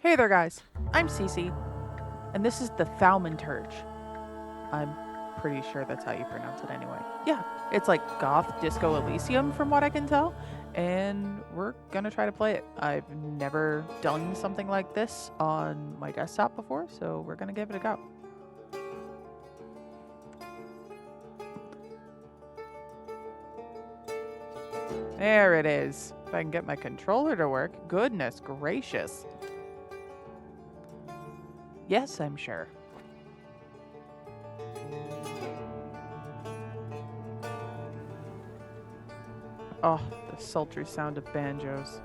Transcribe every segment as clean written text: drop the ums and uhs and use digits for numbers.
Hey there, guys. I'm Cece, and this is the Thaumaturge. I'm pretty sure that's how you pronounce it anyway. Yeah, it's like Goth Disco Elysium from what I can tell, and we're gonna try to play it. I've never done something like this on my desktop before, so we're gonna give it a go. There it is. If I can get my controller to work. Goodness gracious. Yes, I'm sure. Oh, the sultry sound of banjos.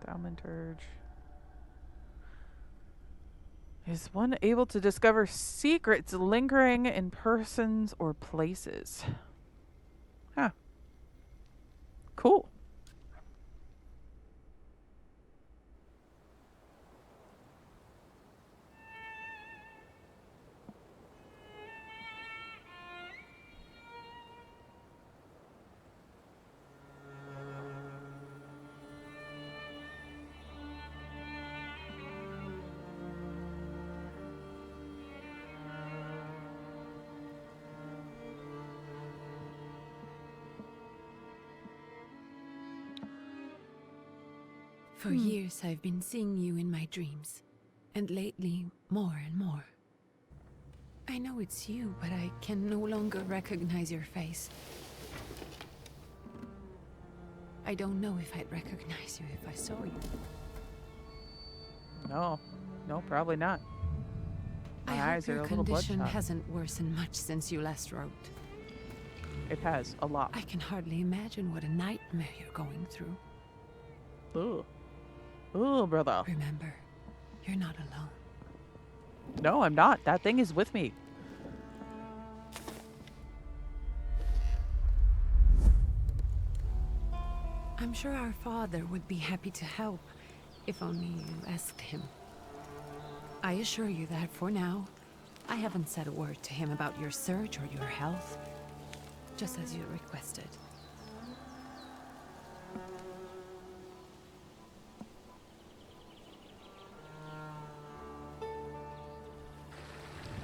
Thaumaturge. Is one able to discover secrets lingering in persons or places? Huh. Cool. For years I've been seeing you in my dreams, and lately more and more. I know it's you, but I can no longer recognize your face. I don't know if I'd recognize you if I saw you. No, probably not. I My hope eyes are your a little condition bloodshot. hasn't worsened much since you last wrote. It has a lot. I can hardly imagine what a nightmare you're going through. Ooh. Ooh, brother. Remember, you're not alone. No, I'm not. That thing is with me. I'm sure our father would be happy to help, if only you asked him. I assure you that for now, I haven't said a word to him about your search or your health, just as you requested.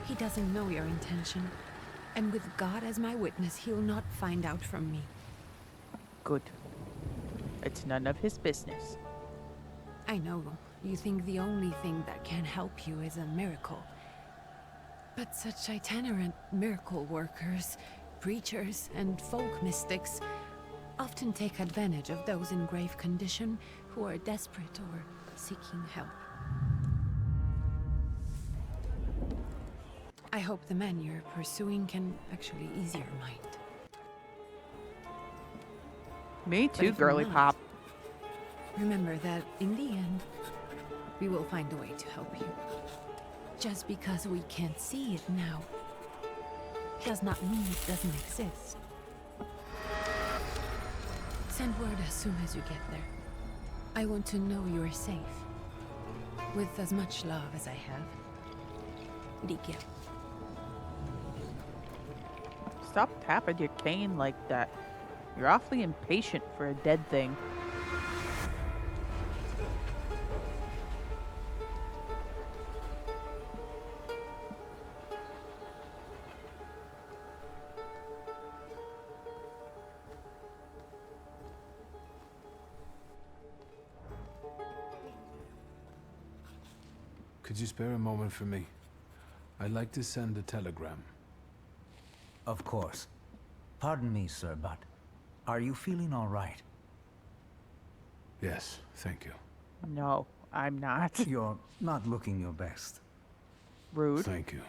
He doesn't know your intention, and with God as my witness, he'll not find out from me. Good. It's none of his business. I know you think the only thing that can help you is a miracle. But such itinerant miracle workers, preachers, and folk mystics often take advantage of those in grave condition who are desperate or seeking help. I hope the man you're pursuing can actually ease your mind. Me But too, if girly not, pop. remember that in the end, we will find a way to help you. Just because we can't see it now does not mean it doesn't exist. Send word as soon as you get there. I want to know you are safe. With as much love as I have. Ligia. Stop tapping your cane like that. You're awfully impatient for a dead thing. Could you spare a moment for me? I'd like to send a telegram. Of course. Pardon me, sir, but are you feeling all right? Yes, thank you. No, I'm not. You're not looking your best. Rude. Thank you.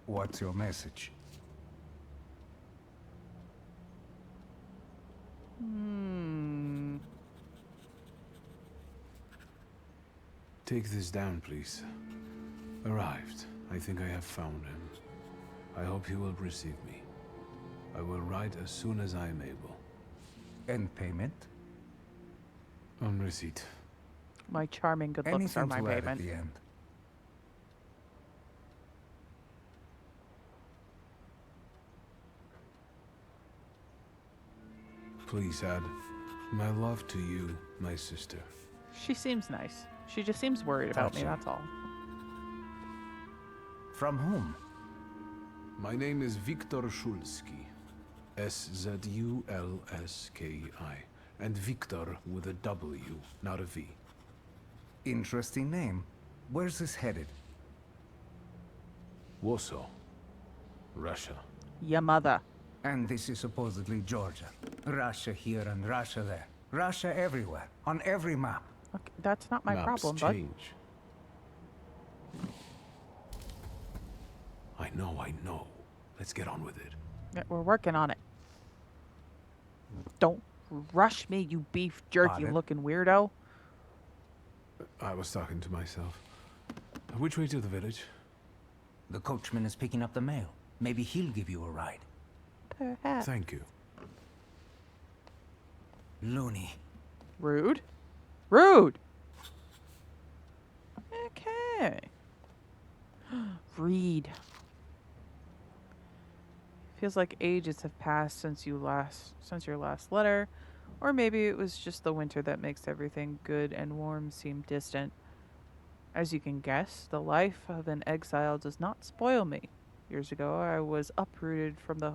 What's your message? Take this down, please. Arrived. I think I have found him. I hope he will receive me. I will write as soon as I am able. And payment? On receipt. My charming good looks are Anything my to add at payment. the end. Please add my love to you, my sister. She seems nice. She just seems worried about me, Touching. that's all. From whom? My name is Viktor Szulski. S-Z-U-L-S-K-I. And Viktor with a W, not a V. Interesting name. Where's this headed? Warsaw. Russia. Ya mother. And this is supposedly Georgia. Russia here and Russia there. Russia everywhere. On every map. Okay, that's not my Maps problem, bud. change. I know. Let's get on with it. Yeah, we're working on it. Don't rush me, you beef jerky Got it. looking weirdo. I was talking to myself. Which way to the village? The coachman is picking up the mail. Maybe he'll give you a ride. Perhaps. Thank you. Loony. Rude. Rude. Okay. Read. Feels like ages have passed since your last letter, or maybe it was just the winter that makes everything good and warm seem distant. As you can guess, the life of an exile does not spoil me. Years ago, I was uprooted from my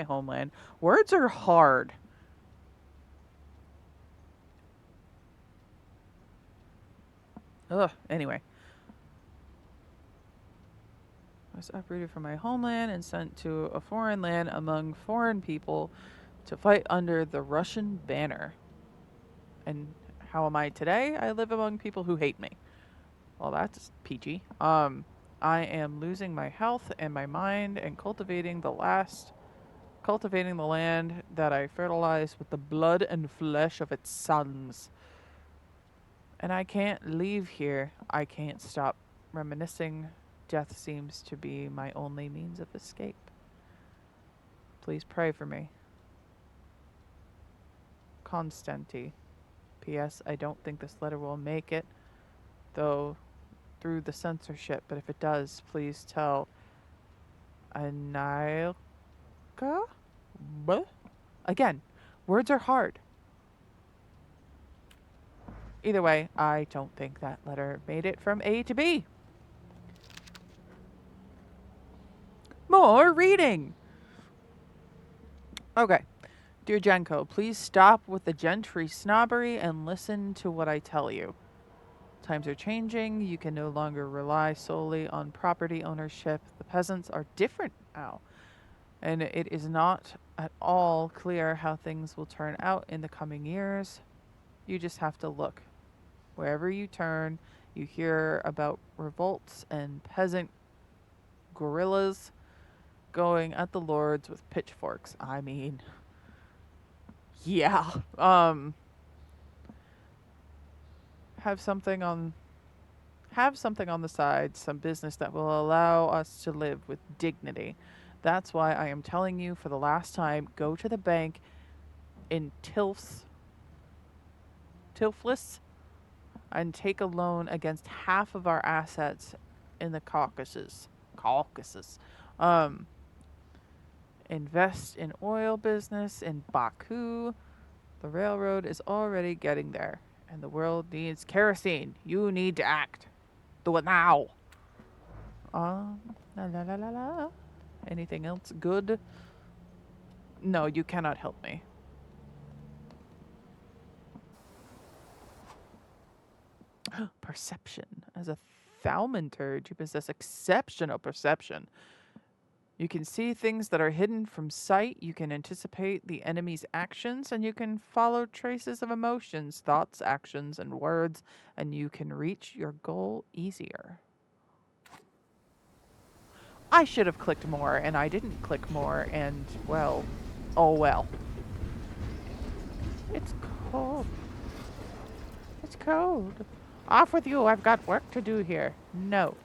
homeland. Words are hard. Ugh, anyway. I was uprooted from my homeland and sent to a foreign land among foreign people to fight under the Russian banner. And how am I today? I live among people who hate me. Well, that's peachy. I am losing my health and my mind and cultivating the land that I fertilized with the blood and flesh of its sons. And I can't leave here. I can't stop reminiscing. Death seems to be my only means of escape. Please pray for me. Constanti. P.S. I don't think this letter will make it, though, through the censorship, but if it does, please tell Anilka? What? Again, words are hard. Either way, I don't think that letter made it from A to B. More reading! Okay. Dear Jenko, please stop with the gentry snobbery and listen to what I tell you. Times are changing. You can no longer rely solely on property ownership. The peasants are different now. And it is not at all clear how things will turn out in the coming years. You just have to look. Wherever you turn, you hear about revolts and peasant guerrillas going at the lords with pitchforks. I mean, yeah. Have something on the side, some business that will allow us to live with dignity. That's why I am telling you for the last time, go to the bank in Tiflis and take a loan against half of our assets in the Caucasus. Invest in oil business in Baku. The railroad is already getting there, and the world needs kerosene. You need to act. Do it now. La la la la la. Anything else good? No, you cannot help me. Perception. As a Thaumaturge, you possess exceptional perception. You can see things that are hidden from sight, you can anticipate the enemy's actions, and you can follow traces of emotions, thoughts, actions, and words, and you can reach your goal easier. I should have clicked more, and I didn't click more, and, well, oh well. It's cold. It's cold. Off with you, I've got work to do here. No.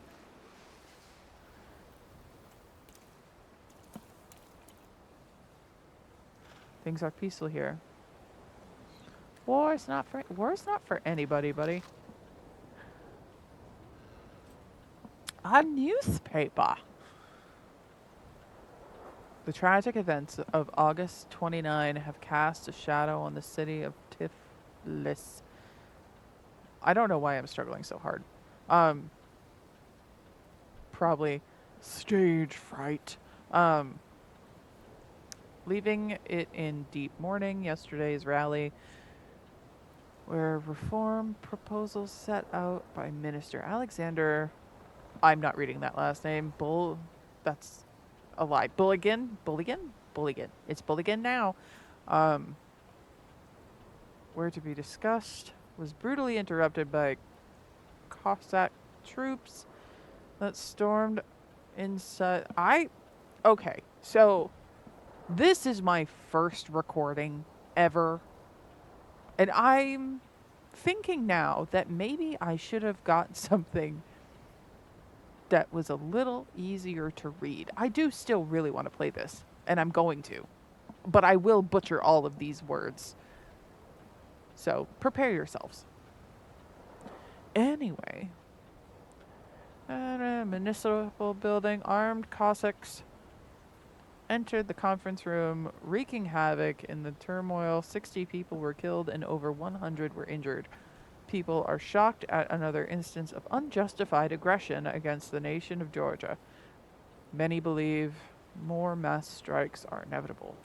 Things are peaceful here. War's not for anybody, buddy. A newspaper. The tragic events of August 29 have cast a shadow on the city of Tiflis. I don't know why I'm struggling so hard. Probably stage fright. Leaving it in deep mourning, yesterday's rally, where reform proposals set out by Minister Alexander, I'm not reading that last name, that's a lie. Bulligan? It's Bulligan now. Were to be discussed, was brutally interrupted by Cossack troops that stormed inside. Okay, so this is my first recording ever, and I'm thinking now that maybe I should have got something that was a little easier to read. I do still really want to play this, and I'm going to, but I will butcher all of these words. So prepare yourselves. Anyway, at a municipal building, armed Cossacks entered the conference room, wreaking havoc in the turmoil. 60 people were killed and over 100 were injured. People are shocked at another instance of unjustified aggression against the nation of Georgia. Many believe more mass strikes are inevitable.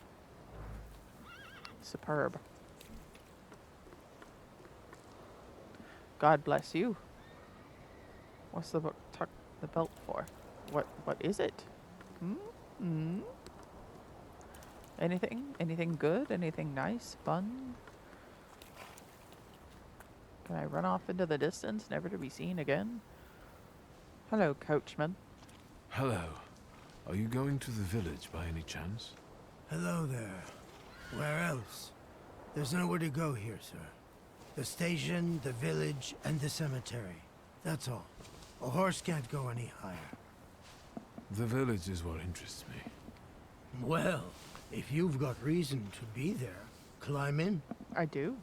Superb. God bless you. What's the book tuck the belt for? What is it? Anything good? Anything nice? Fun? Can I run off into the distance, never to be seen again? Hello, coachman. Hello. Are you going to the village by any chance? Hello there. Where else? There's nowhere to go here, sir. The station, the village, and the cemetery. That's all. A horse can't go any higher. The village is what interests me. Well, if you've got reason to be there, climb in. I do.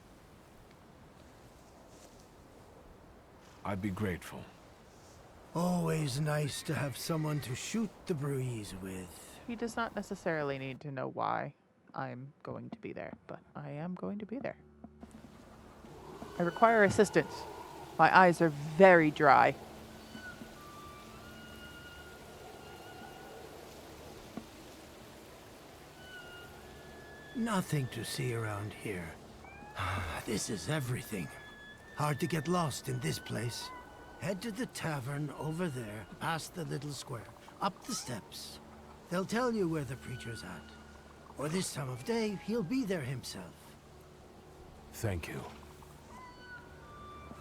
I'd be grateful. Always nice to have someone to shoot the breeze with. He does not necessarily need to know why I'm going to be there, but I am going to be there. I require assistance. My eyes are very dry. Nothing to see around here. This is everything. Hard to get lost in this place. Head to the tavern over there, past the little square, up the steps. They'll tell you where the preacher's at. Or this time of day, he'll be there himself. Thank you.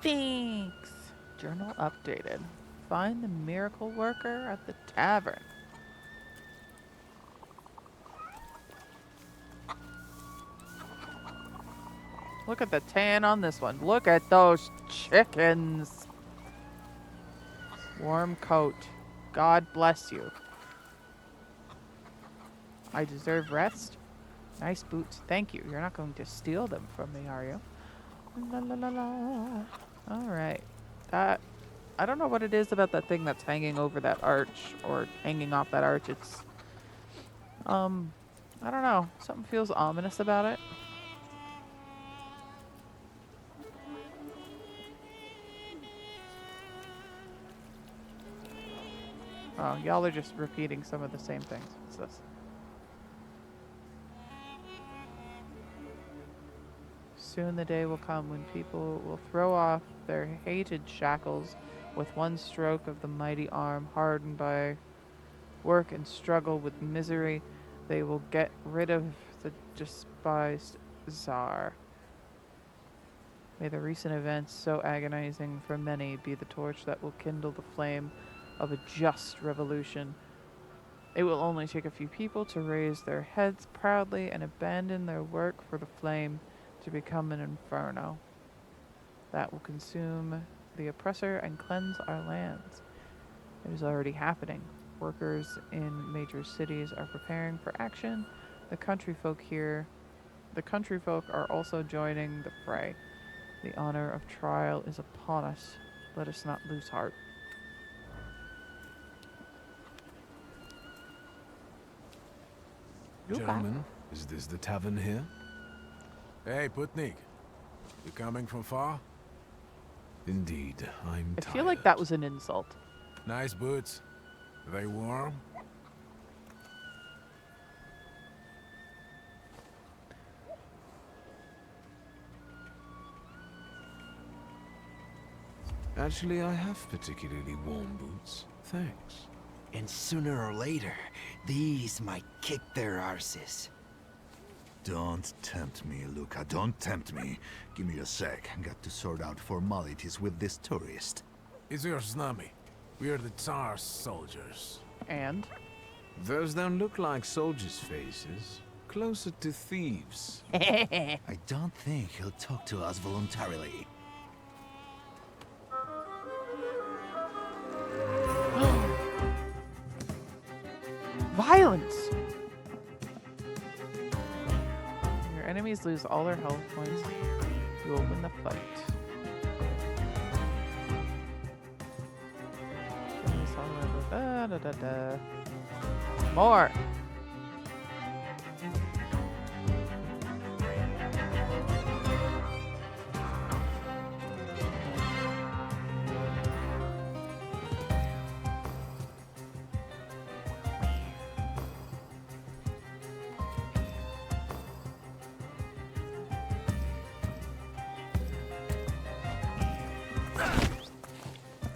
Thanks. Journal updated. Find the miracle worker at the tavern. Look at the tan on this one. Look at those chickens. Warm coat. God bless you. I deserve rest. Nice boots. Thank you. You're not going to steal them from me, are you? La la la la. Alright. I don't know what it is about that thing that's hanging over that arch or hanging off that arch. It's I don't know. Something feels ominous about it. Oh, y'all are just repeating some of the same things. What's this? Soon the day will come when people will throw off their hated shackles with one stroke of the mighty arm, hardened by work and struggle with misery. They will get rid of the despised Tsar. May the recent events, so agonizing for many, be the torch that will kindle the flame of a just revolution. It will only take a few people to raise their heads proudly and abandon their work for the flame to become an inferno that will consume the oppressor and cleanse our lands. It is already happening. Workers in major cities are preparing for action. The country folk are also joining the fray. The honor of trial is upon us. Let us not lose heart. Luca. Gentlemen, is this the tavern here? Hey, Putnik. You coming from far? Indeed, I'm I tired. feel like that was an insult. Nice boots. Are they warm? Actually, I have particularly warm boots. Thanks. And sooner or later, these might kick their arses. Don't tempt me, Luca. Don't tempt me. Give me a sec. Got to sort out formalities with this tourist. It's your snummy. We are the Tsar's soldiers. And Those don't look like soldiers' faces. Closer to thieves. I don't think he'll talk to us voluntarily. violence! Your enemies lose all their health points. You will win the fight. More!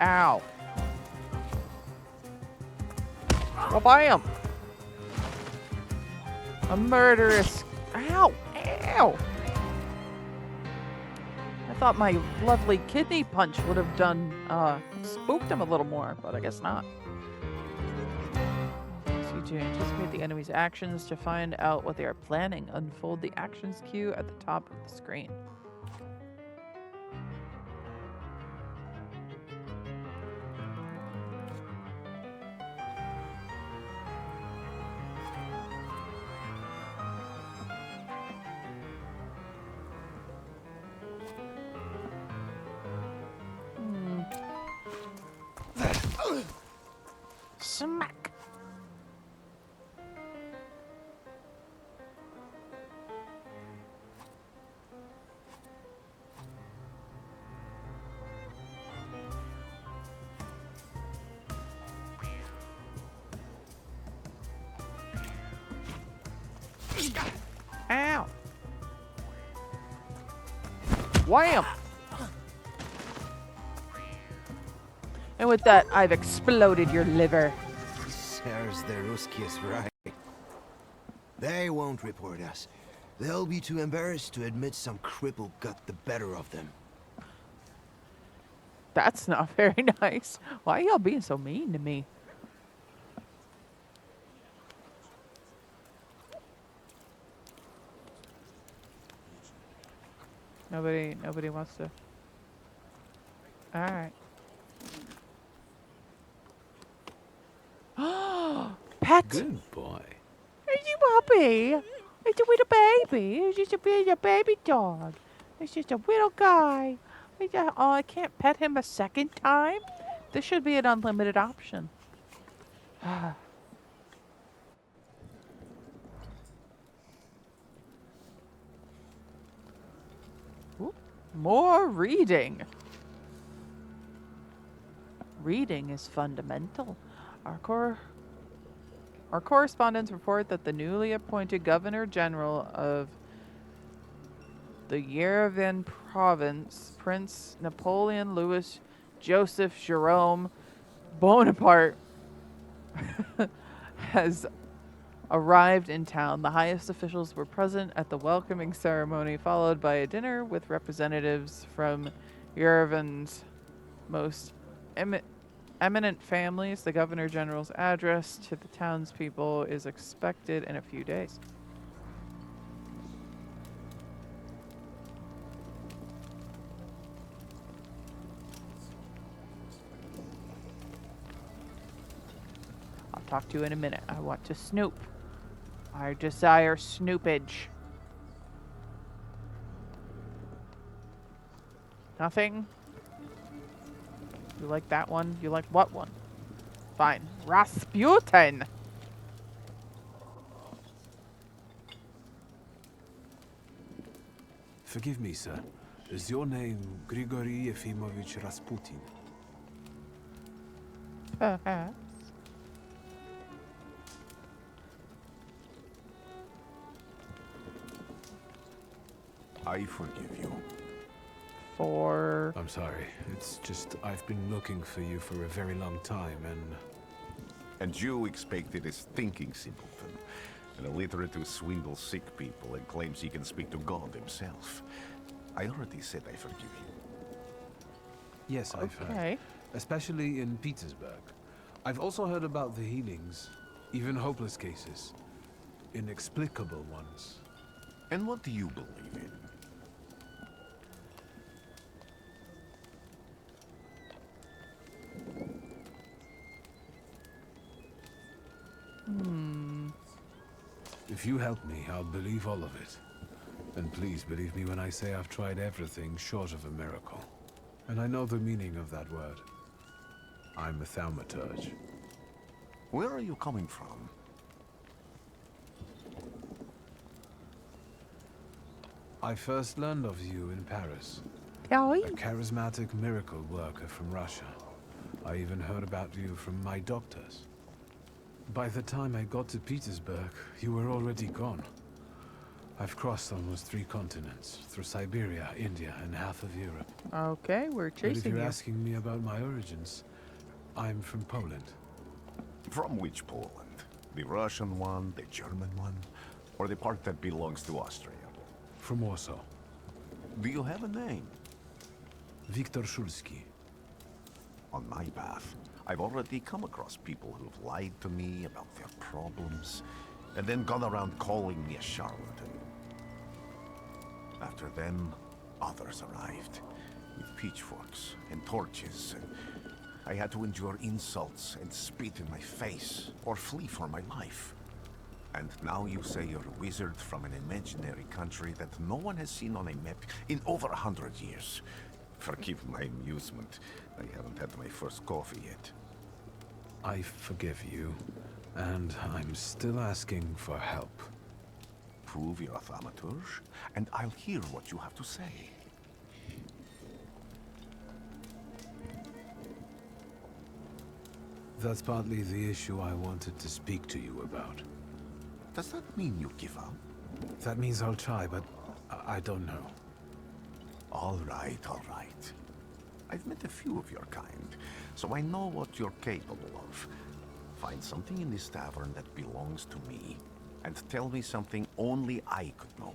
Ow. Well, bam! A murderous. Ow! Ow! I thought my lovely kidney punch would have done, spooked him a little more, but I guess not. So to anticipate the enemy's actions to find out what they are planning, unfold the actions queue at the top of the screen. Smack! Ow! Wham! And with that, I've exploded your liver. Serves the Ruskies right. They won't report us. They'll be too embarrassed to admit some cripple got the better of them. That's not very nice. Why are y'all being so mean to me? Nobody wants to. Alright. Pet! Good boy. Is you puppy? It's a little baby. It's just a baby dog. It's just a little guy. Oh, I can't pet him a second time? This should be an unlimited option. Ooh, more reading. Reading is fundamental. Our correspondents report that the newly appointed Governor General of the Yerevan Province, Prince Napoleon Louis Joseph Jerome Bonaparte, has arrived in town. The highest officials were present at the welcoming ceremony, followed by a dinner with representatives from Yerevan's most eminent families. The Governor General's address to the townspeople is expected in a few days. I'll talk to you in a minute. I want to snoop. I desire snoopage. Nothing? You like that one? You like what one? Fine. Rasputin! Forgive me, sir. Is your name Grigory Yefimovich Rasputin? Perhaps. I forgive you. For I'm sorry. It's just I've been looking for you for a very long time, and And you expected a thinking simpleton, an illiterate who swindles sick people and claims he can speak to God himself. I already said I forgive you. yes, I've heard. okay. Especially in Petersburg. I've also heard about the healings, even hopeless cases, inexplicable ones. And what do you believe in? If you help me, I'll believe all of it. And please believe me when I say I've tried everything short of a miracle. And I know the meaning of that word. I'm a Thaumaturge. Where are you coming from? I first learned of you in Paris. Yeah. A charismatic miracle worker from Russia. I even heard about you from my doctors. By the time I got to Petersburg, you were already gone. I've crossed almost 3 continents, through Siberia, India, and half of Europe. Okay, we're But if chasing you're you. asking me about my origins, I'm from Poland. From which Poland? The Russian one, the German one, or the part that belongs to Austria? From Warsaw. Do you have a name? Viktor Szulski. On my path, I've already come across people who've lied to me about their problems, and then gone around calling me a charlatan. After them, others arrived, with pitchforks and torches, and I had to endure insults and spit in my face, or flee for my life. And now you say you're a wizard from an imaginary country that no one has seen on a map in over 100 years. Forgive my amusement. I haven't had my first coffee yet. I forgive you, and I'm still asking for help. Prove you're a Thaumaturge, and I'll hear what you have to say. That's partly the issue I wanted to speak to you about. Does that mean you give up? That means I'll try, but I don't know. All right, all right. I've met a few of your kind, so I know what you're capable of. Find something in this tavern that belongs to me, and tell me something only I could know.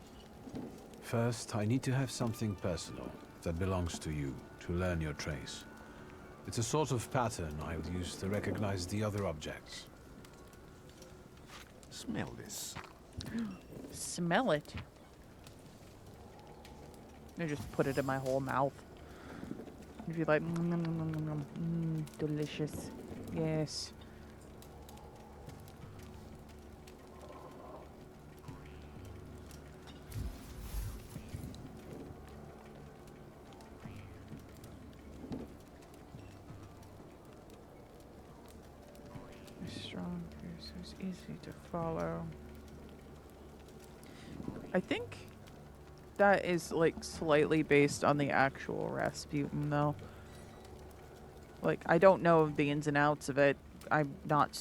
First, I need to have something personal that belongs to you to learn your trace. It's a sort of pattern I'll use to recognize the other objects. Smell this. Smell it. I just put it in my whole mouth. If you like, delicious. Yes. Strong, so easy to follow. I think that is like slightly based on the actual Rasputin though. Like I don't know the ins and outs of it. I'm not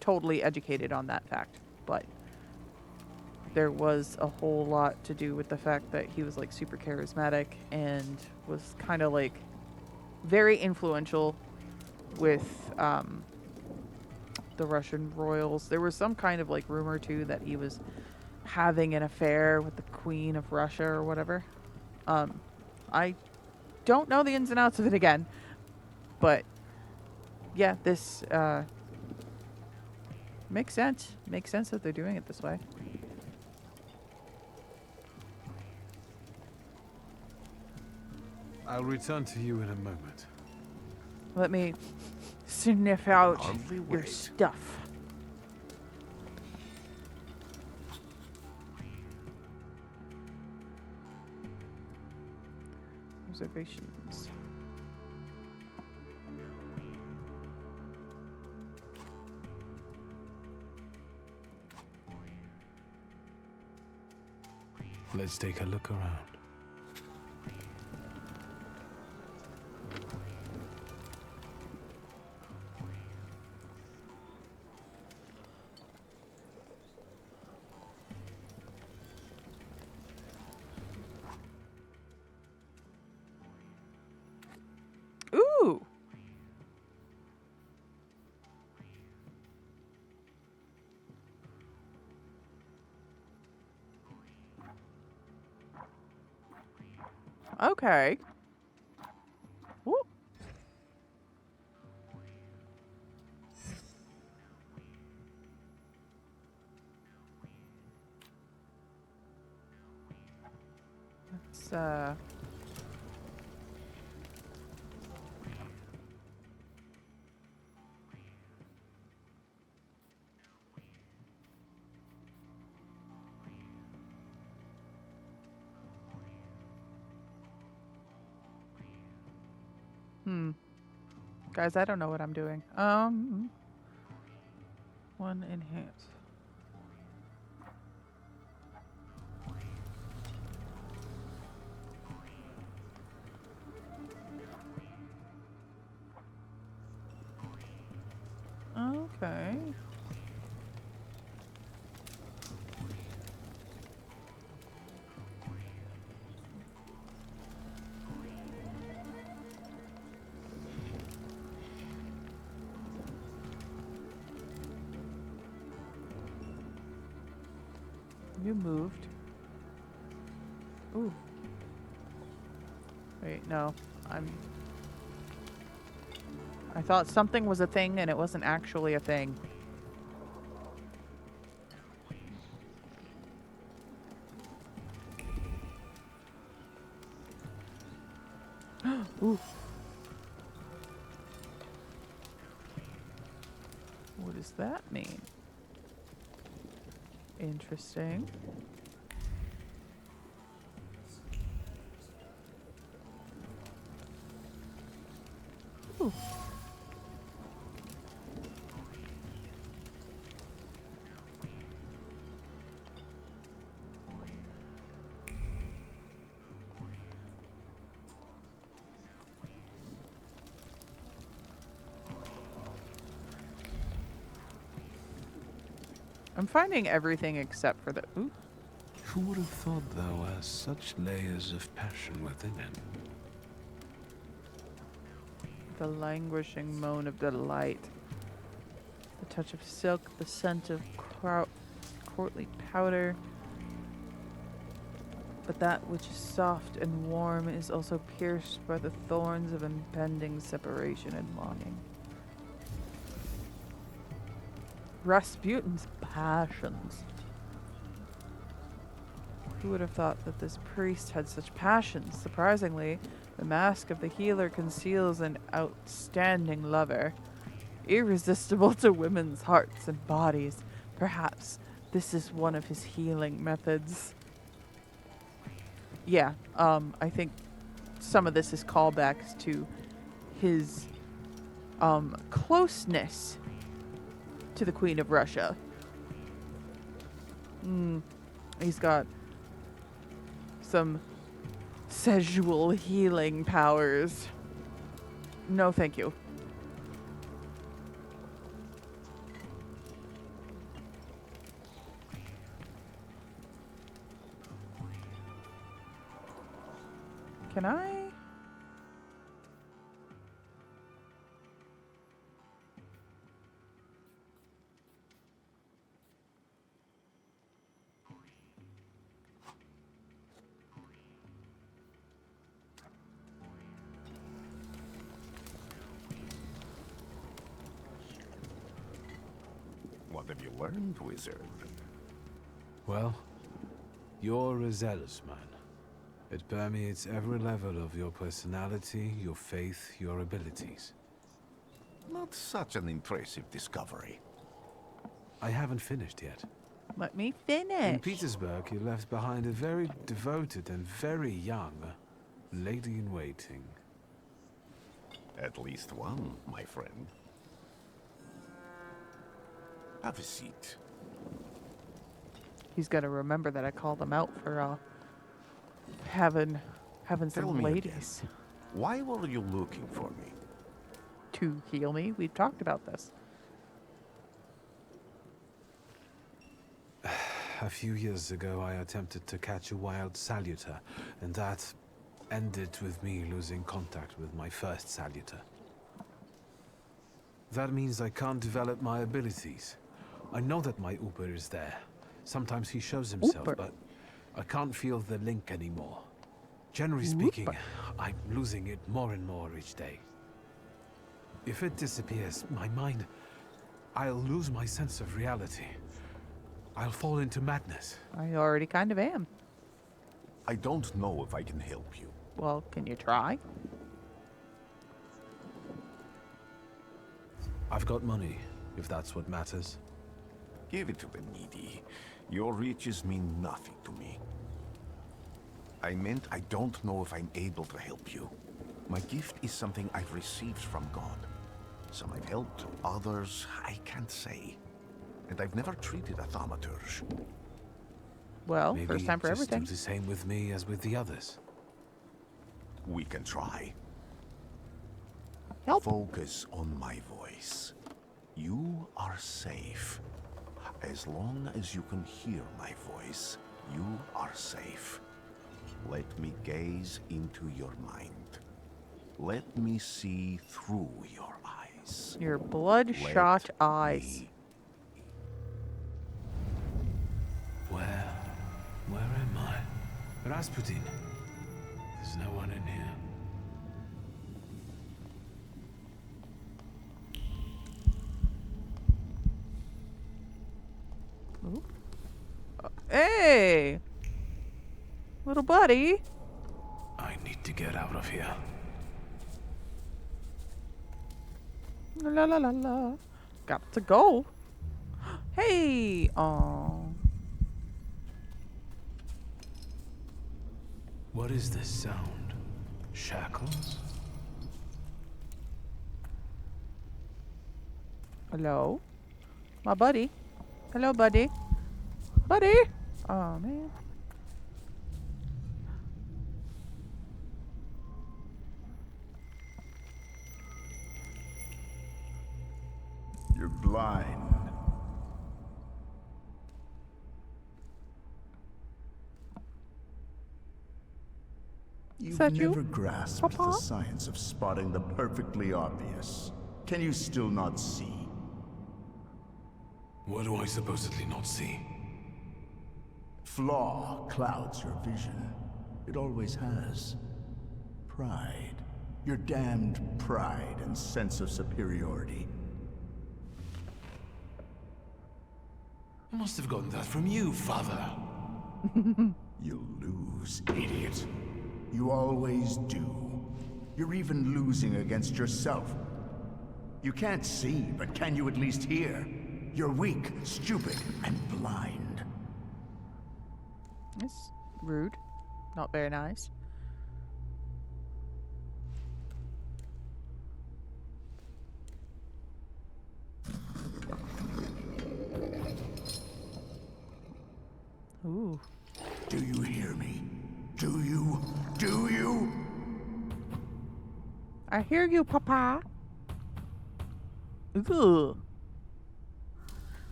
totally educated on that fact, but there was a whole lot to do with the fact that he was like super charismatic and was kind of like very influential with the Russian royals. There was some kind of like rumor too that he was having an affair with the Queen of Russia or whatever. I don't know the ins and outs of it again, but yeah, this makes sense. Makes sense that they're doing it this way. I'll return to you in a moment. Let me sniff out Hardly your wait. stuff. Observations. Let's take a look around. Ooh. Okay. Woo. Let's Guys, I don't know what I'm doing. One enhance. Okay. You moved. Ooh. Wait, no. I thought something was a thing and it wasn't actually a thing. Ooh. What does that mean? Interesting. Ooh. I'm finding everything except for the... Ooh. Who would have thought there were such layers of passion within him? The languishing moan of delight. The touch of silk, the scent of courtly powder. But that which is soft and warm is also pierced by the thorns of impending separation and longing. Rasputin's passions. Who would have thought that this priest had such passions? Surprisingly, the mask of the healer conceals an outstanding lover, irresistible to women's hearts and bodies. Perhaps this is one of his healing methods. Yeah, I think some of this is callbacks to his closeness to the Queen of Russia. He's got some sexual healing powers. No, thank you. Can I? What have you learned, wizard? Well, you're a zealous man. It permeates every level of your personality, your faith, your abilities. Not such an impressive discovery. I haven't finished yet. Let me In finish. Petersburg, you left behind a very devoted and very young lady-in-waiting. At least one, my friend. Have a seat. He's gonna remember that I called him out for having Tell some me ladies again, why were you looking for me? to heal me. We've talked about this. A few years ago, I attempted to catch a wild saluter, and that ended with me losing contact with my first saluter. That means I can't develop my abilities. I know that my Uber is there. Sometimes he shows himself, Uber. but I can't feel the link anymore. Generally speaking, Uber. I'm losing it more and more each day. If it disappears, my mind, I'll lose my sense of reality. I'll fall into madness. I already kind of am. I don't know if I can help you. Well, can you try? I've got money, if that's what matters. Give it to the needy. Your riches mean nothing to me. I meant I don't know if I'm able to help you. My gift is something I've received from God. Some I've helped, others I can't say. And I've never treated a Thaumaturge. Well, Maybe first time for just everything. do the same with me as with the others. We can try. Help. Focus on my voice. You are safe. As long as you can hear my voice, you are safe. Let me gaze into your mind. Let me see through your eyes. Your bloodshot Let eyes. me- Where am I? Rasputin. There's no one in here. Hey! Little buddy. I need to get out of here. La la la la. Got to go. Hey! Aww. What is this sound? Shackles? Hello? My buddy. Hello, buddy. Buddy! Oh, man. You're blind. You've that you, never grasped Papa? the science of spotting the perfectly obvious. Can you still not see? What do I supposedly not see? Flaw clouds your vision. It always has. Pride. Your damned pride and sense of superiority. I must have gotten that from you, father. You'll lose, idiot. You always do. You're even losing against yourself. You can't see, but can you at least hear? You're weak, stupid, and blind. It's rude. Not very nice. Ooh. Do you hear me? Do you? Do you? I hear you, Papa. Ugh.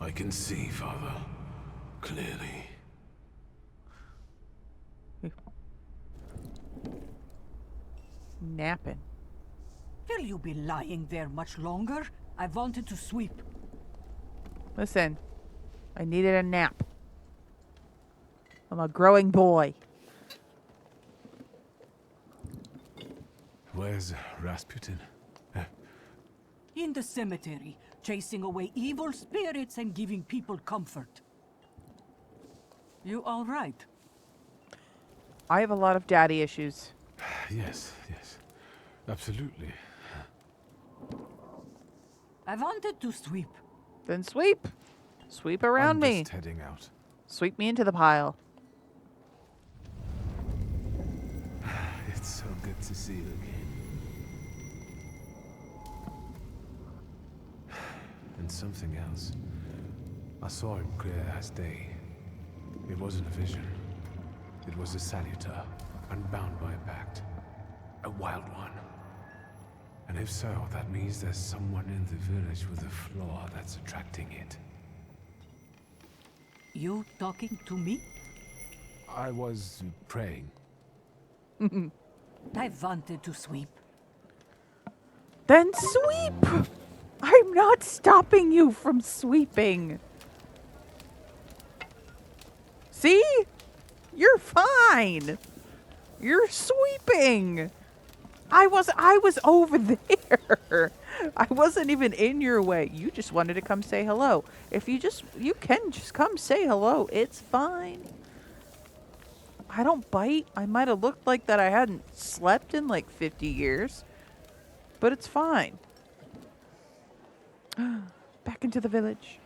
I can see, father. Clearly. Napping. Will you be lying there much longer? I wanted to sweep. Listen, I needed a nap. I'm a growing boy. Where's Rasputin? In the cemetery, chasing away evil spirits and giving people comfort. You all right? I have a lot of daddy issues. Yes, yes. Absolutely. I wanted to sweep. Then sweep. Sweep around I'm me. just heading out. Sweep me into the pile. It's so good to see you again. And something else. I saw him clear as day. It wasn't a vision. It was a saluter, unbound by a pact. A wild one. And if so, that means there's someone in the village with a flaw that's attracting it. You talking to me? I was praying. I wanted to sweep. Then sweep! I'm not stopping you from sweeping. See? You're fine. You're sweeping. I was over there. I wasn't even in your way. You just wanted to come say hello. If you can just come say hello. It's fine. I don't bite. I might have looked like that I hadn't slept in like 50 years. But it's fine. Back into the village.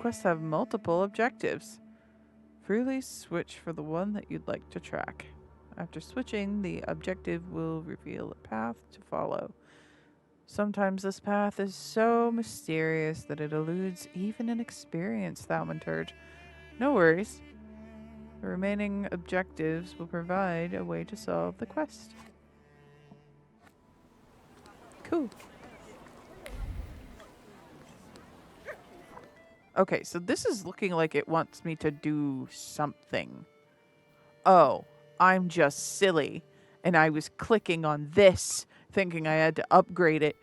Quests have multiple objectives. Freely switch for the one that you'd like to track. After switching, the objective will reveal a path to follow. Sometimes this path is so mysterious that it eludes even an experienced Thaumaturge. No worries. The remaining objectives will provide a way to solve the quest. Cool. Okay, so this is looking like it wants me to do something. Oh, I'm just silly. And I was clicking on this, thinking I had to upgrade it,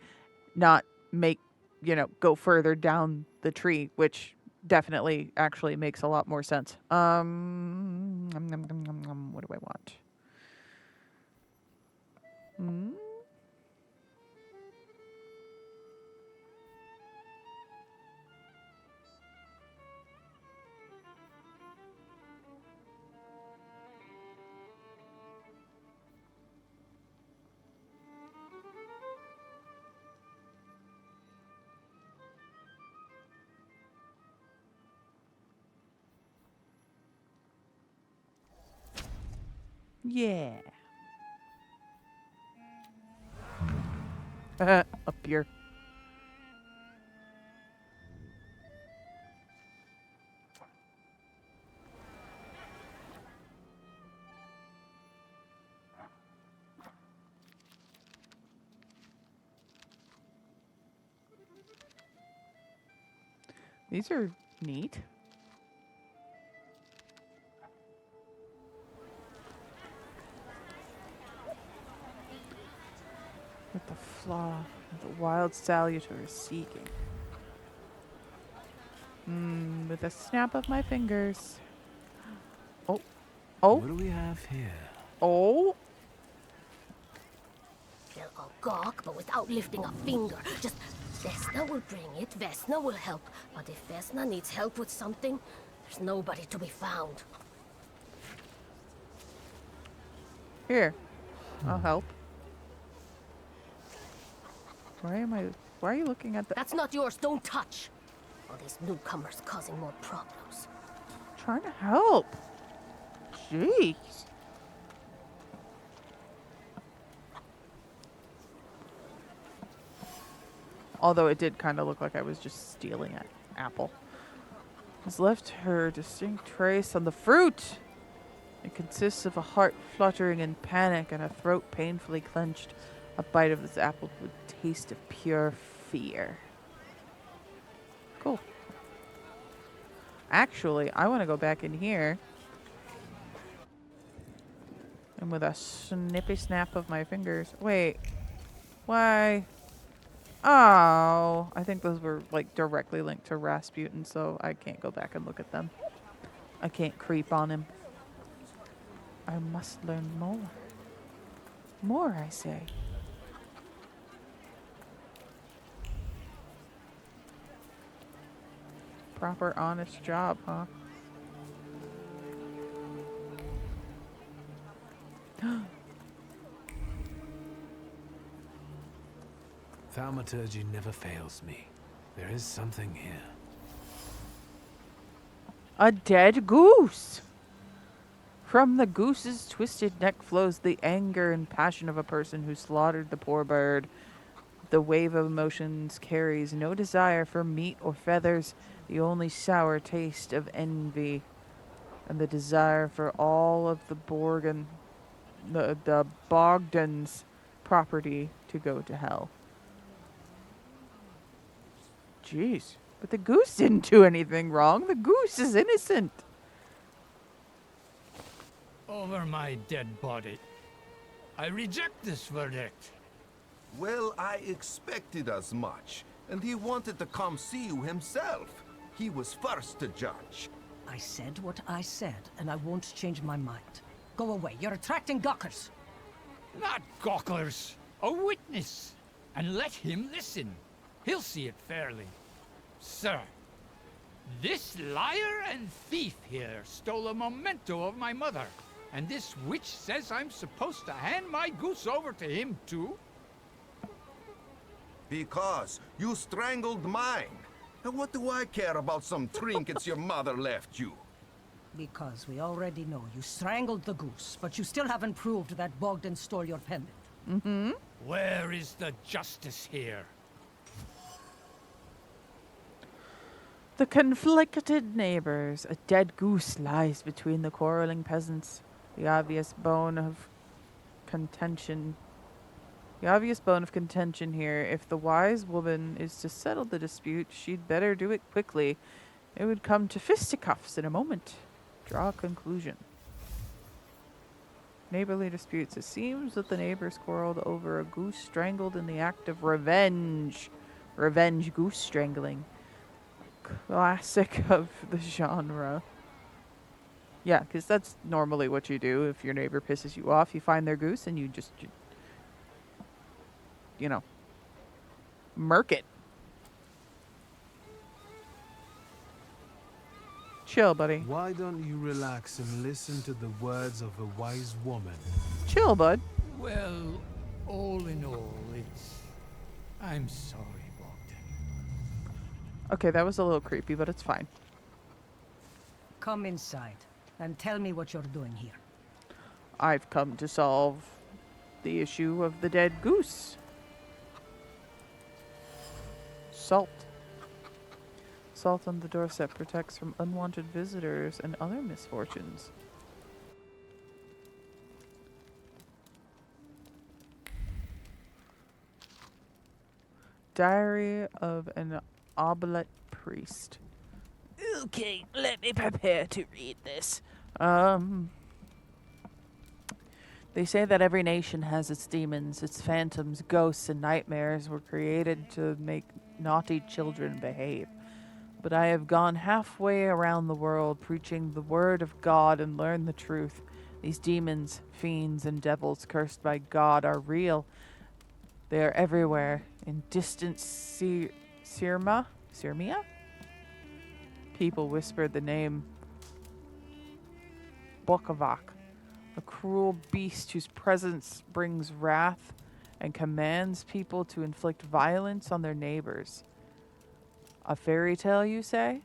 not make, go further down the tree, which definitely actually makes a lot more sense. What do I want? Yeah. Up here. These are neat. With the flaw the wild salutor is seeking. With a snap of my fingers. Oh. Oh. What do we have here? Oh. They'll all gawk, but without lifting a finger. Just, Vesna will bring it, Vesna will help. But if Vesna needs help with something, there's nobody to be found. Here. I'll help. Why are you looking at the... That's not yours, don't touch! All these newcomers causing more problems. Trying to help. Jeez. Although it did kind of look like I was just stealing an apple. Has left her distinct trace on the fruit. It consists of a heart fluttering in panic and a throat painfully clenched. A bite of this apple would taste of pure fear. Cool. Actually, I want to go back in here. And with a snippy snap of my fingers. Wait. Why? Oh. I think those were like directly linked to Rasputin, so I can't go back and look at them. I can't creep on him. I must learn more. More, I say. Proper, honest job, huh? Thaumaturge never fails me. There is something here. A dead goose! From the goose's twisted neck flows the anger and passion of a person who slaughtered the poor bird. The wave of emotions carries no desire for meat or feathers, the only sour taste of envy, and the desire for all of the Bogdan's property to go to hell. Jeez. But the goose didn't do anything wrong. The goose is innocent. Over my dead body. I reject this verdict. Well, I expected as much. And he wanted to come see you himself. He was first to judge. I said what I said, and I won't change my mind. Go away. You're attracting gawkers. Not gawkers. A witness. And let him listen. He'll see it fairly. Sir, this liar and thief here stole a memento of my mother. And this witch says I'm supposed to hand my goose over to him too? Because you strangled mine. And what do I care about some trinkets your mother left you? Because we already know you strangled the goose, but you still haven't proved that Bogdan stole your pendant. Mm-hmm. Where is the justice here? The conflicted neighbors. A dead goose lies between the quarreling peasants. The obvious bone of contention here. If the wise woman is to settle the dispute, she'd better do it quickly. It would come to fisticuffs in a moment. Draw a conclusion. Neighborly disputes. It seems that the neighbors quarreled over a goose strangled in the act of revenge. Revenge goose strangling. Classic of the genre. Yeah, because that's normally what you do if your neighbor pisses you off. You find their goose and you just, you know, murk it. Chill, buddy. Why don't you relax and listen to the words of a wise woman? Chill, bud. Well, all in all, I'm sorry, Bogdan. Okay, that was a little creepy, but it's fine. Come inside and tell me what you're doing here. I've come to solve the issue of the dead goose. Salt. Salt on the doorstep protects from unwanted visitors and other misfortunes. Diary of an Oblate Priest. Okay, let me prepare to read this. They say that every nation has its demons, its phantoms, ghosts, and nightmares were created to make naughty children behave. But I have gone halfway around the world preaching the word of God and learned the truth. These demons, fiends, and devils cursed by God are real. They are everywhere. In distant Sirmia? People whispered the name Bokavak, a cruel beast whose presence brings wrath and commands people to inflict violence on their neighbors. A fairy tale, you say?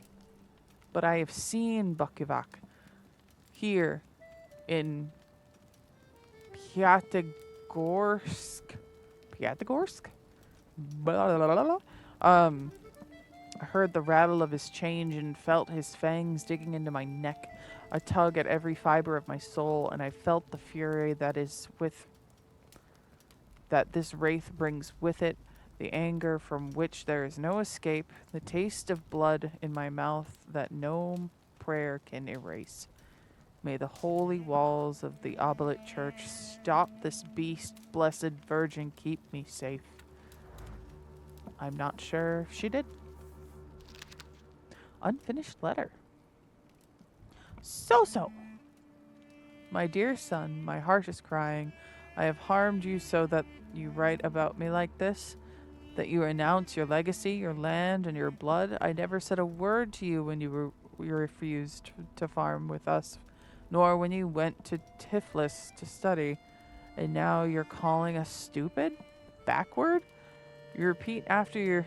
But I have seen Bokavak here in Piatigorsk. Blah, blah, blah, blah. I heard the rattle of his chain and felt his fangs digging into my neck, a tug at every fiber of my soul, and I felt the fury that this wraith brings with it, the anger from which there is no escape, the taste of blood in my mouth that no prayer can erase. May the holy walls of the Oblate Church stop this beast, blessed Virgin, keep me safe. I'm not sure if she did. Unfinished letter. So. My dear son, my heart is crying. I have harmed you so that you write about me like this, that you renounce your legacy, your land, and your blood. I never said a word to you when you refused to farm with us, nor when you went to Tiflis to study. And now you're calling us stupid? Backward? You repeat after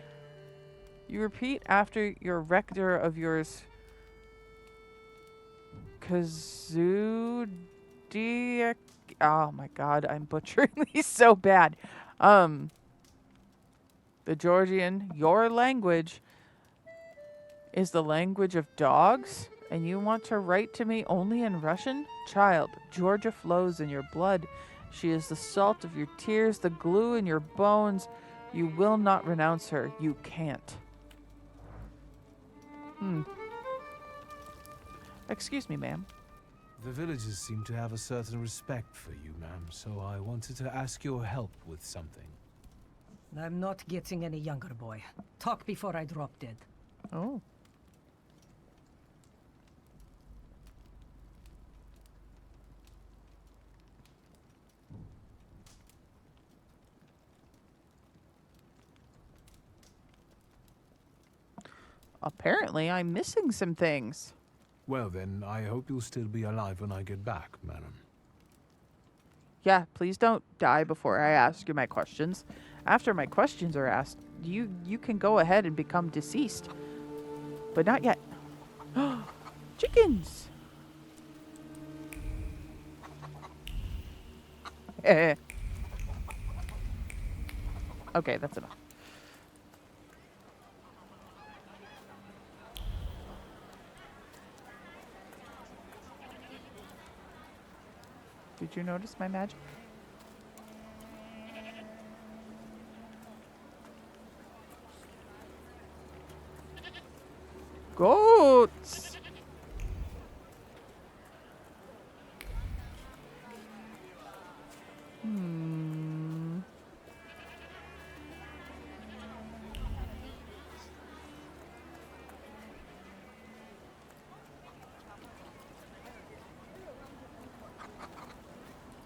your rector of yours, Kazudiak. Oh my god, I'm butchering these so bad. The Georgian, your language, is the language of dogs? And you want to write to me only in Russian? Child, Georgia flows in your blood. She is the salt of your tears, the glue in your bones. You will not renounce her. You can't. Excuse me, ma'am. The villagers seem to have a certain respect for you, ma'am, so I wanted to ask your help with something. I'm not getting any younger, boy. Talk before I drop dead. Oh. Apparently, I'm missing some things. Well then, I hope you'll still be alive when I get back, madam. Yeah, please don't die before I ask you my questions. After my questions are asked, you can go ahead and become deceased. But not yet. Chickens! Okay, that's enough. Did you notice my magic? Goats!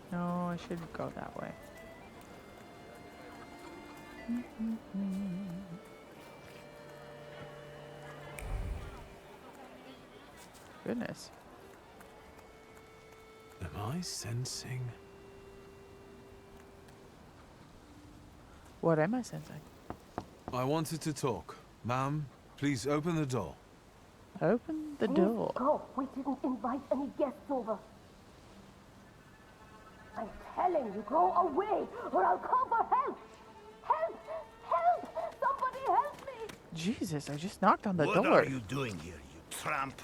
No, I shouldn't go that way. Goodness. Am I sensing? What am I sensing? I wanted to talk. Ma'am, please open the door. Open the door. Go. We didn't invite any guests over. I'm telling you, go away, or I'll call for help. Help! Help! Somebody help me! Jesus, I just knocked on the What door. are you doing here, you tramp?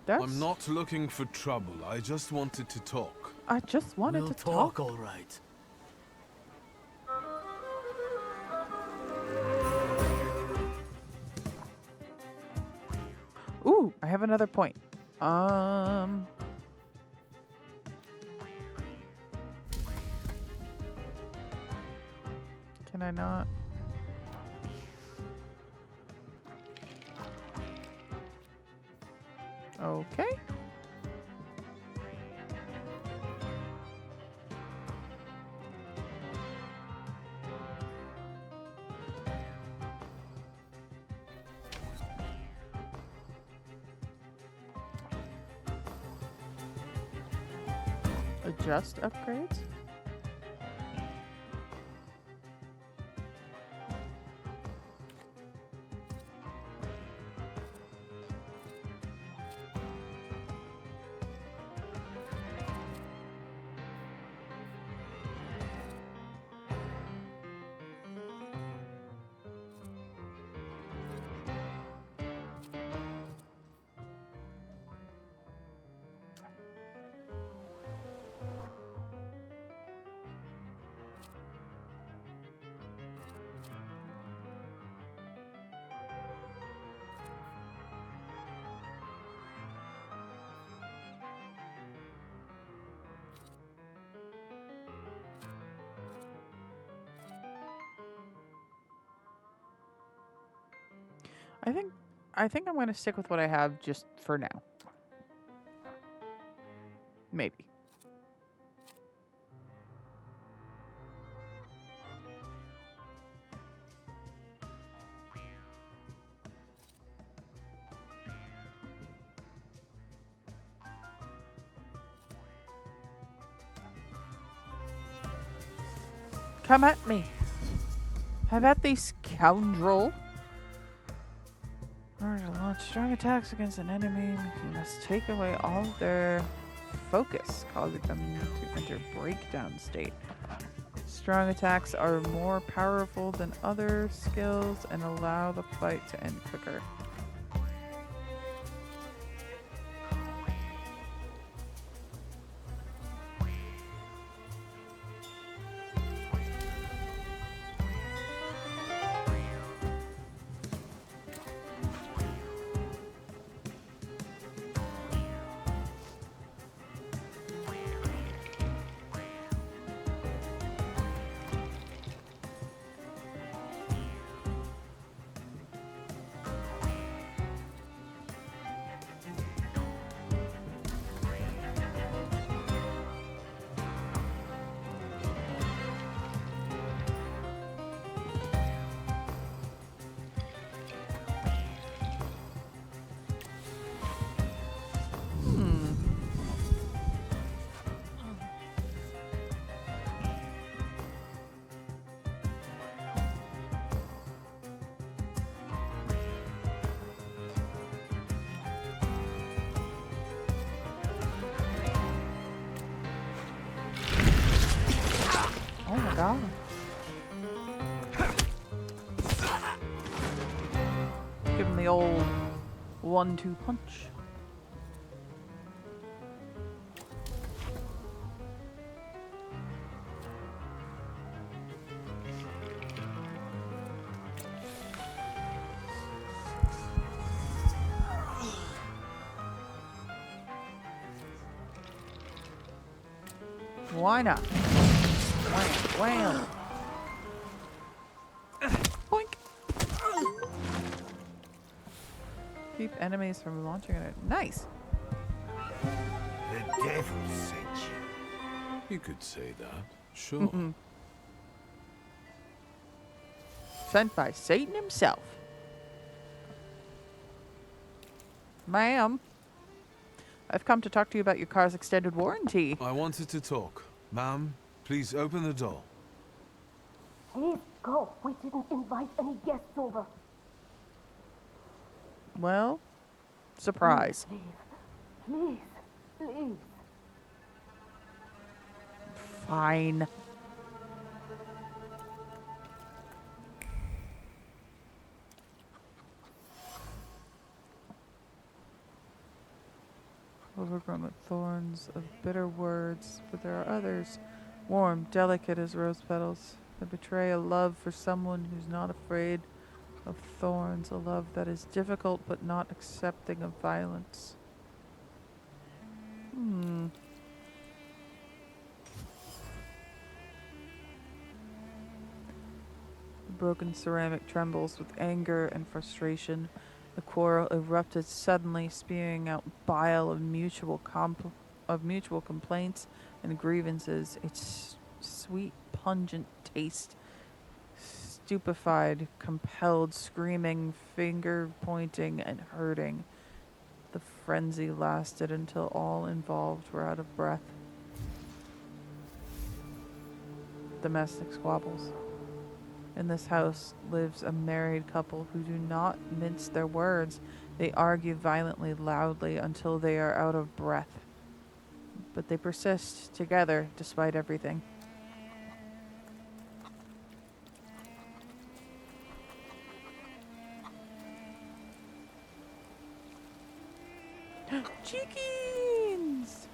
I'm not looking for trouble. I just wanted to talk. I just wanted We'll to talk, talk. all right. Ooh, I have another point. Can I not? Okay. Adjust upgrades? I think I'm going to stick with what I have just for now. Maybe. Come at me. Have at thee, scoundrel. In order to launch strong attacks against an enemy, you must take away all of their focus, causing them to enter breakdown state. Strong attacks are more powerful than other skills and allow the fight to end quicker. Oh my god. Give him the old 1-2 punch. Why not? Wham, wham. Boink. Keep enemies from launching it. Nice. The devil sent you. You could say that. Sure. Sent by Satan himself. Ma'am, I've come to talk to you about your car's extended warranty. I wanted to talk. Ma'am, please open the door. Please go. We didn't invite any guests over. Well, surprise. Please, please. Fine. Overgrown with thorns of bitter words, but there are others, warm, delicate as rose petals, that betray a love for someone who's not afraid of thorns, a love that is difficult but not accepting of violence. The broken ceramic trembles with anger and frustration. The quarrel erupted suddenly, spewing out bile of mutual complaints and grievances. Its sweet, pungent taste, stupefied, compelled, screaming, finger pointing, and hurting. The frenzy lasted until all involved were out of breath. Domestic squabbles. In this house lives a married couple who do not mince their words. They argue violently, loudly, until they are out of breath. But they persist together despite everything. Chickens!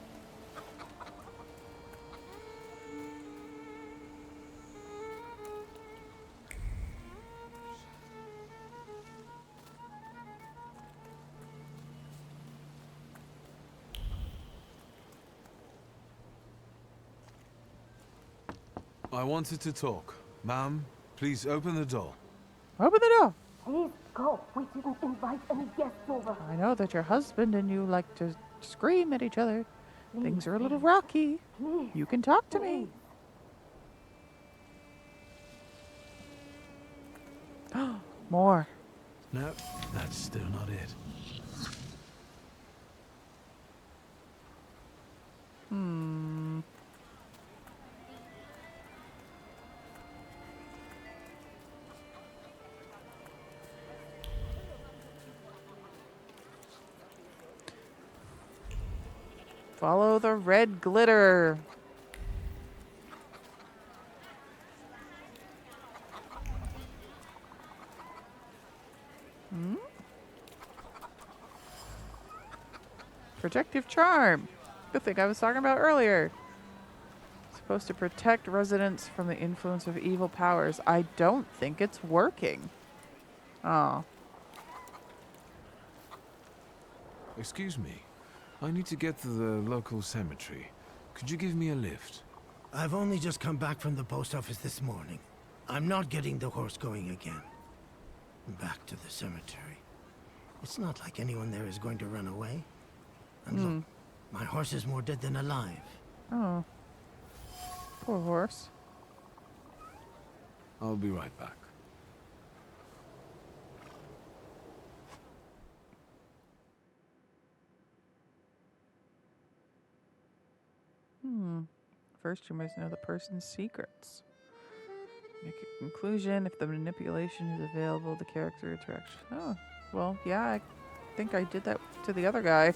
I wanted to talk. Ma'am, please open the door. Open the door! Please go. We didn't invite any guests over. I know that your husband and you like to scream at each other. Things are a little rocky. Please. You can talk to me. More. No, that's still not it. Follow the red glitter. Protective charm. The thing I was talking about earlier. Supposed to protect residents from the influence of evil powers. I don't think it's working. Oh. Excuse me. I need to get to the local cemetery. Could you give me a lift? I've only just come back from the post office this morning. I'm not getting the horse going again. Back to the cemetery. It's not like anyone there is going to run away. And look, my horse is more dead than alive. Oh. Poor horse. I'll be right back. First, you must know the person's secrets. Make a conclusion. If the manipulation is available, the character attraction. Oh, well, yeah, I think I did that to the other guy.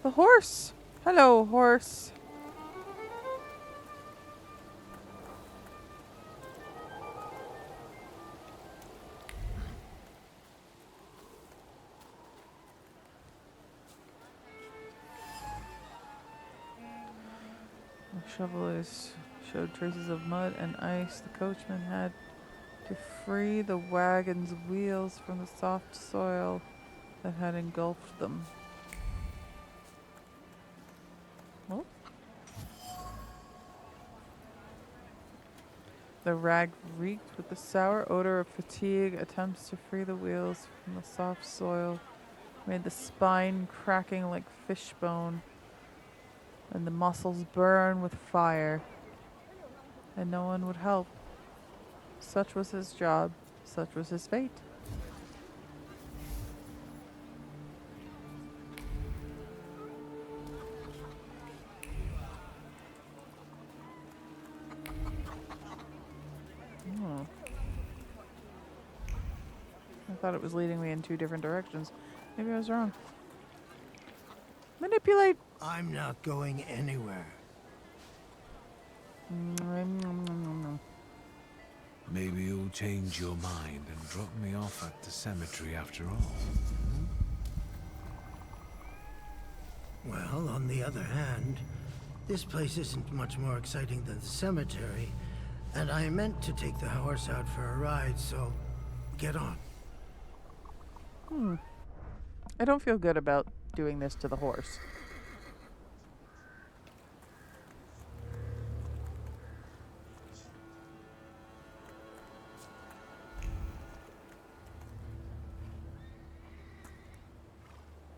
The horse! Hello, horse. The shovelers showed traces of mud and ice. The coachman had to free the wagon's wheels from the soft soil that had engulfed them. Oh. The rag reeked with the sour odor of fatigue. Attempts to free the wheels from the soft soil made the spine cracking like fishbone, and the muscles burn with fire. And no one would help. Such was his job. Such was his fate. Oh. I thought it was leading me in two different directions. Maybe I was wrong. Manipulate. I'm not going anywhere. Maybe you'll change your mind and drop me off at the cemetery after all. Well, on the other hand, this place isn't much more exciting than the cemetery, and I meant to take the horse out for a ride, so get on. I don't feel good about doing this to the horse.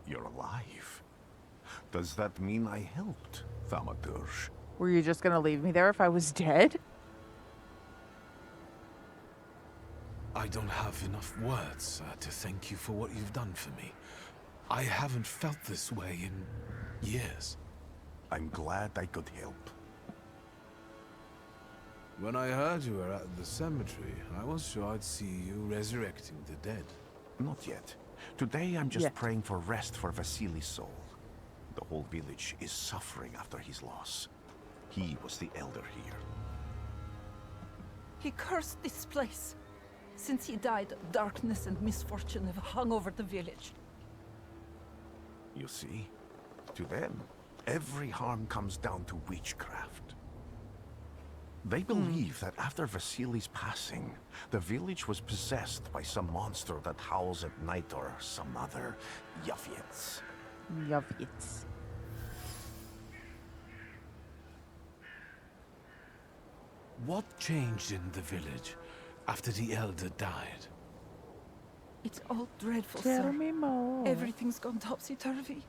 You're alive. Does that mean I helped, Thaumaturge? Were you just gonna leave me there if I was dead? I don't have enough words to thank you for what you've done for me. I haven't felt this way in years. I'm glad I could help. When I heard you were at the cemetery, I was sure I'd see you resurrecting the dead. Not yet. Today I'm just Yet. praying for rest for Vasily's soul. The whole village is suffering after his loss. He was the elder here. He cursed this place. Since he died, darkness and misfortune have hung over the village. You see? To them, every harm comes down to witchcraft. They believe that after Vasily's passing, the village was possessed by some monster that howls at night or some other Yaviets. Yaviets. What changed in the village after the elder died? It's all dreadful, Tell sir. me more. Everything's gone topsy-turvy.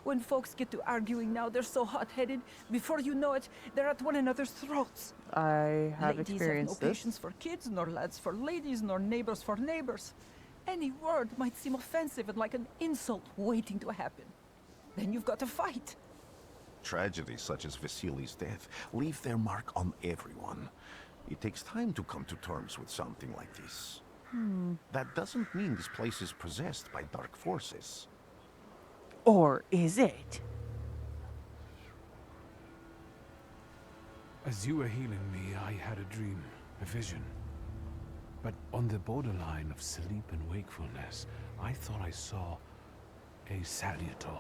When folks get to arguing now, they're so hot-headed. Before you know it, they're at one another's throats. I have Ladies experienced have no this. patience for kids, nor lads for ladies, nor neighbors for neighbors. Any word might seem offensive and like an insult waiting to happen. Then you've got to fight. Tragedies such as Vasily's death leave their mark on everyone. It takes time to come to terms with something like this. That doesn't mean this place is possessed by dark forces. Or is it? As you were healing me, I had a dream, a vision. But on the borderline of sleep and wakefulness, I thought I saw A salutor.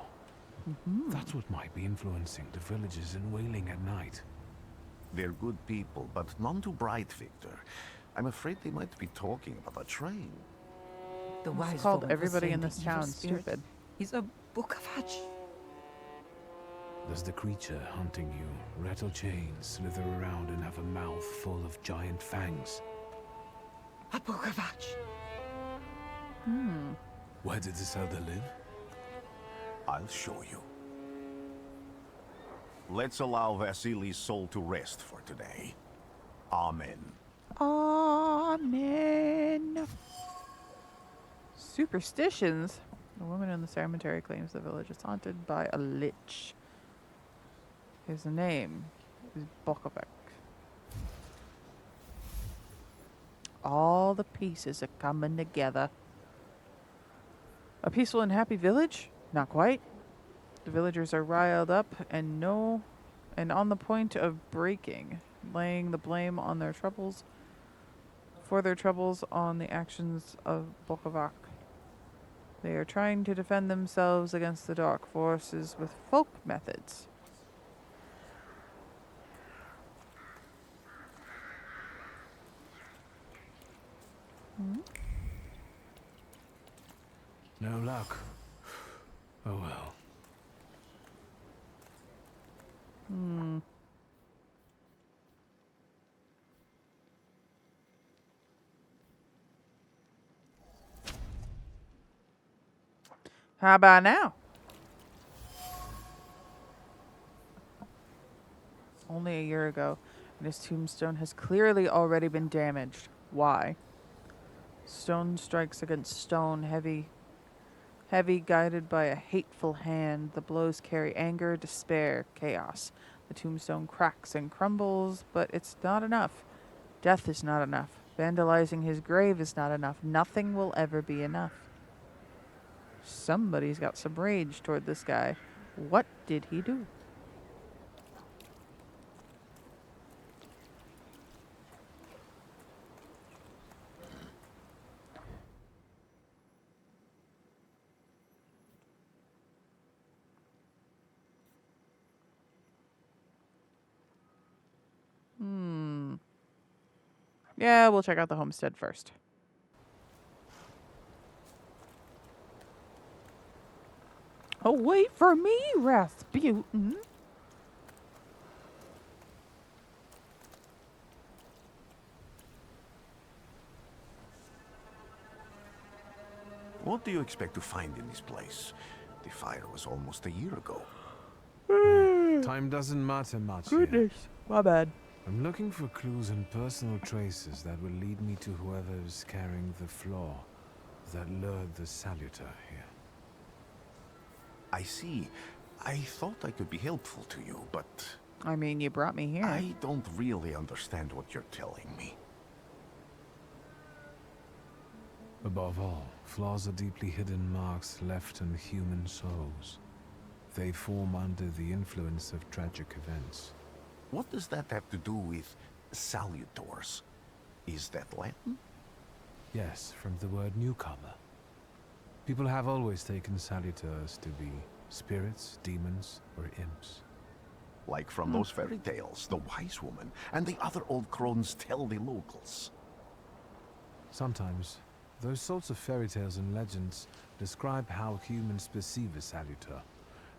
That's what might be influencing the villagers in wailing at night. They're good people, but none too bright, Victor. I'm afraid they might be talking about a train. The It's wise called woman was everybody saying in the this evil town spirit stupid. is a book of hatch. Does the creature hunting you rattle chains, slither around, and have a mouth full of giant fangs? A book of hatch. Where did this elder live? I'll show you. Let's allow Vasily's soul to rest for today. Amen. Amen. Superstitions. A woman in the cemetery claims the village is haunted by a lich. His name is Bokovic. All the pieces are coming together. A peaceful and happy village? Not quite. The villagers are riled up and on the point of breaking, laying the blame on their troubles on the actions of Bokovac. They are trying to defend themselves against the dark forces with folk methods. No luck. Oh well. How about now? Only a year ago, and his tombstone has clearly already been damaged. Why? Stone strikes against stone, heavy, guided by a hateful hand. The blows carry anger, despair, chaos. The tombstone cracks and crumbles, but it's not enough. Death is not enough. Vandalizing his grave is not enough. Nothing will ever be enough. Somebody's got some rage toward this guy. What did he do? Yeah, we'll check out the homestead first. Oh, wait for me, Rasputin. What do you expect to find in this place? The fire was almost a year ago. Time doesn't matter much Goodness, my bad. here. I'm looking for clues and personal traces that will lead me to whoever's carrying the flaw that lured the salutor here. I see. I thought I could be helpful to you, but I mean, you brought me here. I don't really understand what you're telling me. Above all, flaws are deeply hidden marks left in human souls. They form under the influence of tragic events. What does that have to do with salutors? Is that Latin? Yes, from the word newcomer. People have always taken salutors to be spirits, demons, or imps. Like from those fairy tales, the wise woman and the other old crones tell the locals. Sometimes, those sorts of fairy tales and legends describe how humans perceive a salutor.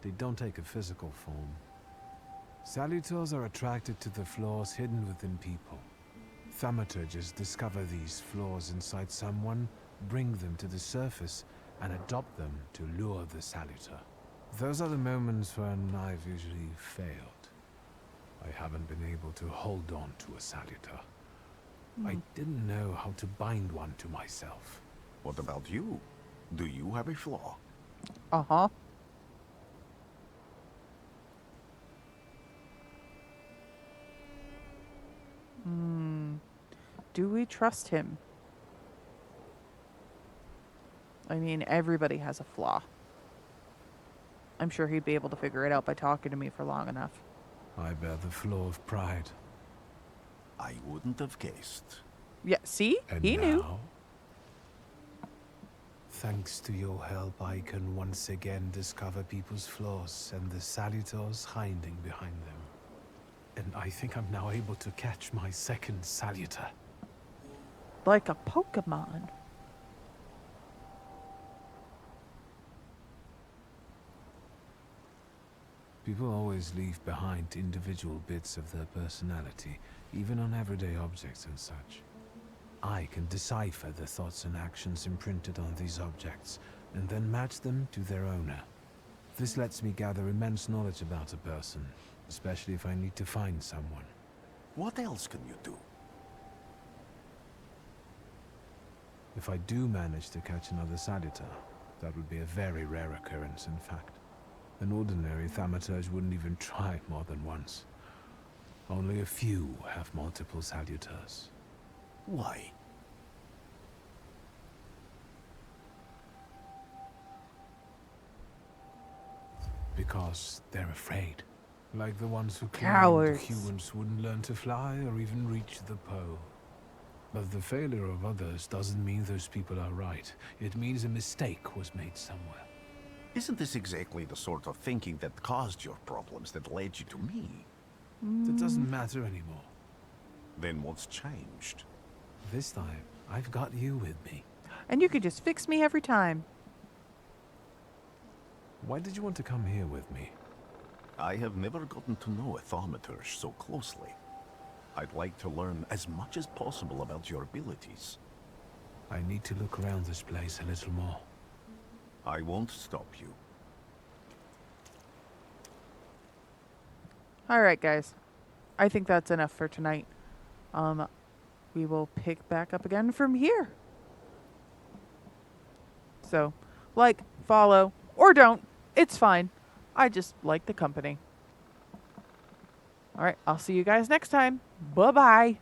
They don't take a physical form. Salutors are attracted to the flaws hidden within people. Thaumaturges discover these flaws inside someone, bring them to the surface, and adopt them to lure the salutor. Those are the moments when I've usually failed. I haven't been able to hold on to a salutor. I didn't know how to bind one to myself. What about you? Do you have a flaw? Uh-huh. Do we trust him? I mean, everybody has a flaw. I'm sure he'd be able to figure it out by talking to me for long enough. I bear the flaw of pride. I wouldn't have guessed. Yeah, see? And He knew. now, Thanks to your help, I can once again discover people's flaws and the salutors hiding behind them. And I think I'm now able to catch my second salutor. Like a Pokemon. People always leave behind individual bits of their personality, even on everyday objects and such. I can decipher the thoughts and actions imprinted on these objects, and then match them to their owner. This lets me gather immense knowledge about a person, especially if I need to find someone. What else can you do? If I do manage to catch another salutor, that would be a very rare occurrence, in fact. An ordinary Thaumaturge wouldn't even try more than once. Only a few have multiple salutors. Why? Because they're afraid. Like the ones who claimed Cowards. humans wouldn't learn to fly or even reach the pole. But the failure of others doesn't mean those people are right. It means a mistake was made somewhere. Isn't this exactly the sort of thinking that caused your problems that led you to me? That doesn't matter anymore. Then what's changed? This time, I've got you with me. And you could just fix me every time. Why did you want to come here with me? I have never gotten to know a Thaumaturge so closely. I'd like to learn as much as possible about your abilities. I need to look around this place a little more. I won't stop you. Alright, guys. I think that's enough for tonight. We will pick back up again from here. So, like, follow, or don't. It's fine. I just like the company. Alright, I'll see you guys next time. Bye-bye.